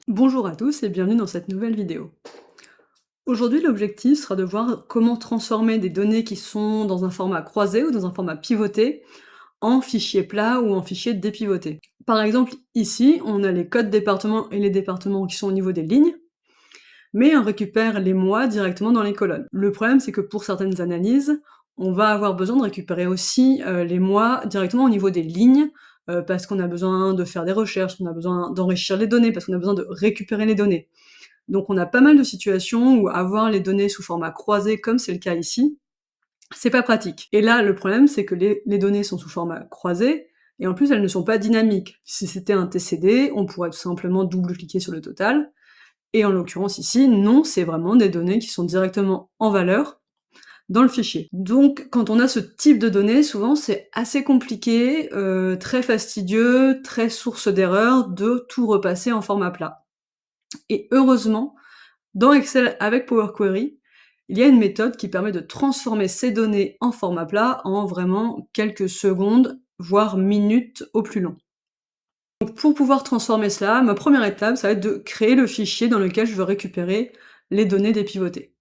Bonjour à tous et bienvenue dans cette nouvelle vidéo. Aujourd'hui, l'objectif sera de voir comment transformer des données qui sont dans un format croisé ou dans un format pivoté en fichier plat ou en fichier dépivoté. Par exemple, ici, on a les codes départements et les départements qui sont au niveau des lignes, mais on récupère les mois directement dans les colonnes. Le problème, c'est que pour certaines analyses, on va avoir besoin de récupérer aussi les mois directement au niveau des lignes, parce qu'on a besoin de faire des recherches, on a besoin d'enrichir les données, parce qu'on a besoin de récupérer les données. Donc on a pas mal de situations où avoir les données sous format croisé, comme c'est le cas ici, c'est pas pratique. Et là, le problème, c'est que les données sont sous format croisé, et en plus, elles ne sont pas dynamiques. Si c'était un TCD, on pourrait tout simplement double-cliquer sur le total, et en l'occurrence ici, non, c'est vraiment des données qui sont directement en valeur dans le fichier. Donc quand on a ce type de données, souvent c'est assez compliqué, très fastidieux, très source d'erreur de tout repasser en format plat. Et heureusement, dans Excel avec Power Query, il y a une méthode qui permet de transformer ces données en format plat en vraiment quelques secondes, voire minutes au plus long. Donc pour pouvoir transformer cela, ma première étape, ça va être de créer le fichier dans lequel je veux récupérer les données dépivotées.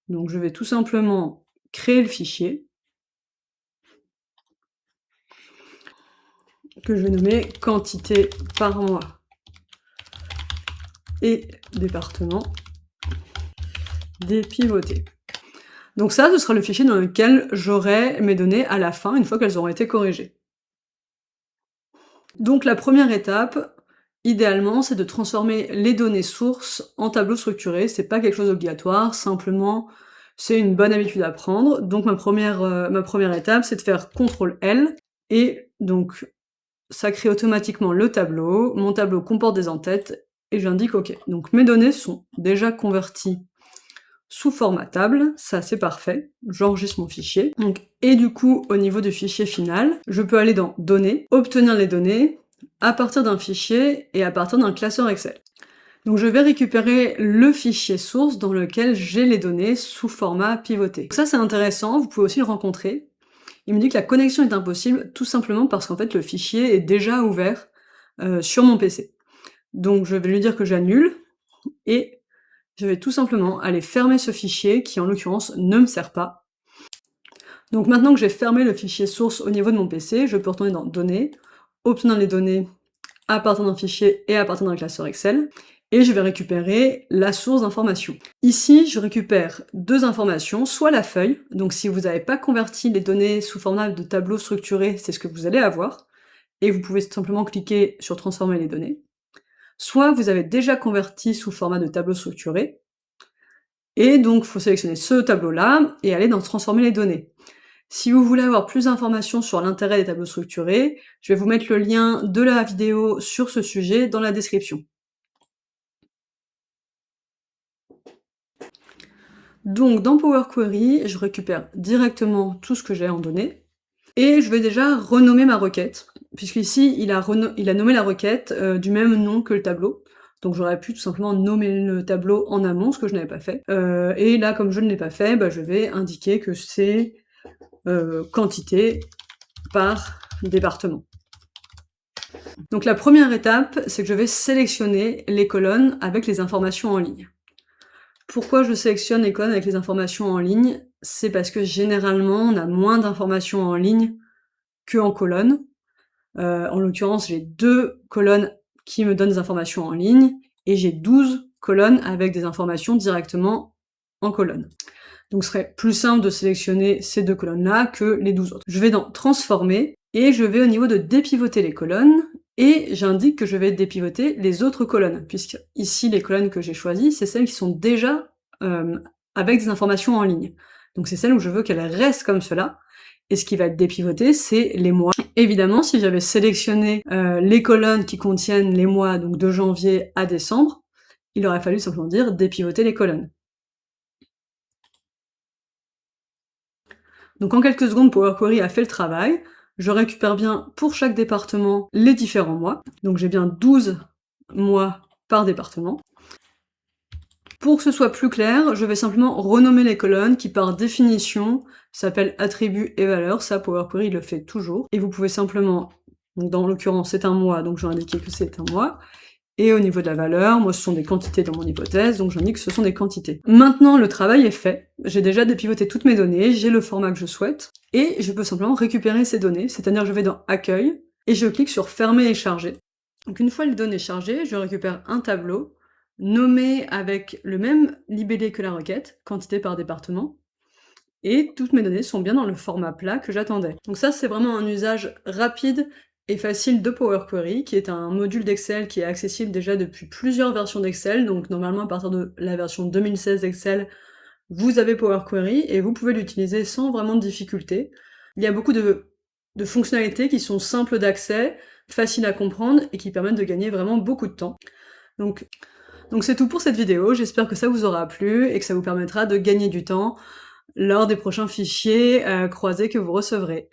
Donc je vais tout simplement créer le fichier, que je vais nommer quantité par mois et département dépivoté. Donc ça, ce sera le fichier dans lequel j'aurai mes données à la fin, une fois qu'elles auront été corrigées. Donc la première étape, idéalement, c'est de transformer les données sources en tableau structuré. C'est pas quelque chose d'obligatoire, simplement, c'est une bonne habitude à prendre. Donc ma première étape, c'est de faire CTRL-L, et donc ça crée automatiquement le tableau. Mon tableau comporte des en-têtes, et j'indique OK. Donc mes données sont déjà converties sous format table, ça c'est parfait, j'enregistre mon fichier. Donc, et du coup, au niveau du fichier final, je peux aller dans Données, obtenir les données, à partir d'un fichier et à partir d'un classeur Excel. Donc je vais récupérer le fichier source dans lequel j'ai les données sous format pivoté. Donc ça c'est intéressant, vous pouvez aussi le rencontrer. Il me dit que la connexion est impossible, tout simplement parce qu'en fait le fichier est déjà ouvert sur mon PC. Donc je vais lui dire que j'annule, et je vais tout simplement aller fermer ce fichier qui en l'occurrence ne me sert pas. Donc maintenant que j'ai fermé le fichier source au niveau de mon PC, je peux retourner dans Données, obtenir les données à partir d'un fichier et à partir d'un classeur Excel, et je vais récupérer la source d'information. Ici, je récupère deux informations, soit la feuille, donc si vous n'avez pas converti les données sous format de tableau structuré, c'est ce que vous allez avoir, et vous pouvez simplement cliquer sur Transformer les données. Soit vous avez déjà converti sous format de tableau structuré, et donc il faut sélectionner ce tableau-là et aller dans Transformer les données. Si vous voulez avoir plus d'informations sur l'intérêt des tableaux structurés, je vais vous mettre le lien de la vidéo sur ce sujet dans la description. Donc dans Power Query, je récupère directement tout ce que j'ai en données, et je vais déjà renommer ma requête, puisqu'ici il a nommé la requête du même nom que le tableau. Donc j'aurais pu tout simplement nommer le tableau en amont, ce que je n'avais pas fait. Et là, comme je ne l'ai pas fait, bah, je vais indiquer que c'est quantité par département. Donc la première étape, c'est que je vais sélectionner les colonnes avec les informations en ligne. Pourquoi je sélectionne les colonnes avec les informations en ligne? C'est parce que généralement, on a moins d'informations en ligne qu'en colonne. En l'occurrence, j'ai 2 colonnes qui me donnent des informations en ligne, et j'ai 12 colonnes avec des informations directement en colonne. Donc ce serait plus simple de sélectionner ces 2 colonnes-là que les 12 autres. Je vais dans Transformer, et je vais au niveau de dépivoter les colonnes, et j'indique que je vais dépivoter les autres colonnes, puisque ici les colonnes que j'ai choisies, c'est celles qui sont déjà avec des informations en ligne. Donc c'est celles où je veux qu'elles restent comme cela, et ce qui va être dépivoté, c'est les mois. Évidemment, si j'avais sélectionné les colonnes qui contiennent les mois, donc de janvier à décembre, il aurait fallu simplement dire dépivoter les colonnes. Donc en quelques secondes, Power Query a fait le travail. Je récupère bien pour chaque département les différents mois. Donc j'ai bien 12 mois par département. Pour que ce soit plus clair, je vais simplement renommer les colonnes qui par définition s'appellent attributs et valeurs. Ça, Power Query le fait toujours. Et vous pouvez simplement, donc dans l'occurrence c'est un mois, donc je vais indiquer que c'est un mois. Et au niveau de la valeur, moi ce sont des quantités dans mon hypothèse, donc j'indique que ce sont des quantités. Maintenant le travail est fait, j'ai déjà dépivoté toutes mes données, j'ai le format que je souhaite, et je peux simplement récupérer ces données, c'est-à-dire je vais dans Accueil, et je clique sur Fermer et charger. Donc une fois les données chargées, je récupère un tableau, nommé avec le même libellé que la requête, quantité par département, et toutes mes données sont bien dans le format plat que j'attendais. Donc ça, c'est vraiment un usage rapide et facile de Power Query, qui est un module d'Excel qui est accessible déjà depuis plusieurs versions d'Excel, donc normalement à partir de la version 2016 d'Excel, vous avez Power Query et vous pouvez l'utiliser sans vraiment de difficulté. Il y a beaucoup de fonctionnalités qui sont simples d'accès, faciles à comprendre et qui permettent de gagner vraiment beaucoup de temps. Donc c'est tout pour cette vidéo, j'espère que ça vous aura plu et que ça vous permettra de gagner du temps lors des prochains fichiers, croisés que vous recevrez.